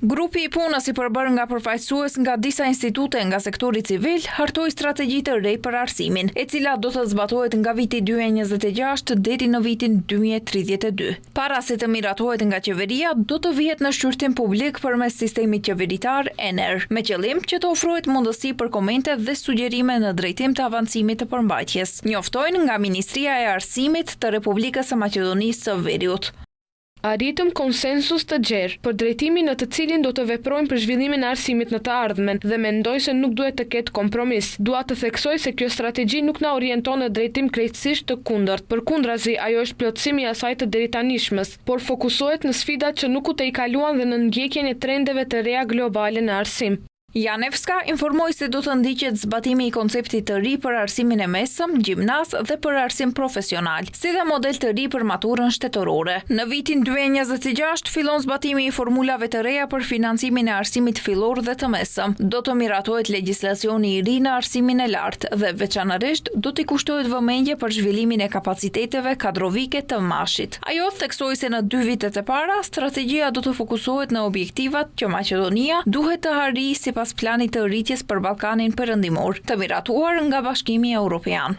Grupi I punës I përbër nga përfaqësues nga disa institute nga sektori civil hartoi strategji të re për arsimin, e cila do të zbatohet nga viti 2026 deri në vitin 2032. Para se të miratohet nga qeveria, do të vihet në shqyrtim publik përmes sistemit qeveritar ENER, me qëllim që të ofrohet mundësi për komente dhe sugjerime në drejtim të avancimit të përmbajtjes. Njoftojnë nga Ministria e Arsimit të Republikës së Maqedonisë së Veriut. Arritëm konsensus të gjerë për drejtimin në të cilin do të veprojmë për zhvillimin e arsimit në të ardhmen dhe mendoj se nuk duhet të ketë kompromis. Dua të theksoj se kjo strategji nuk na orienton në drejtim krejtësisht të kundërt. Përkundrazi, ajo është plotësimi I asaj të deritanishmës, por fokusohet në sfidat që nuk u të I kaluan dhe në ndjekjen e trendeve të reja globale në arsim. Janevska informoi se do të ndiqet zbatimi I konceptit të ri për arsimin e mesëm, gjimnaz dhe për arsim profesional, si dhe model të ri për maturën shtetërore. Në vitin 2026 fillon zbatimi I formulave të reja për financimin e arsimit fillor dhe të mesëm. Do të miratohet legjislacioni I ri në arsimin e lartë dhe veçanërisht do t'i kushtohet vëmendje për zhvillimin e kapaciteteve kadrovike të mashit. Ajo theksoi se në 2 vitet e para, strategjia do të fokusohet në objektivat që Maqedonia duhet të harrijë sipas planit të rritjes për Ballkanin Perëndimor, të miratuar nga Bashkimi Evropian.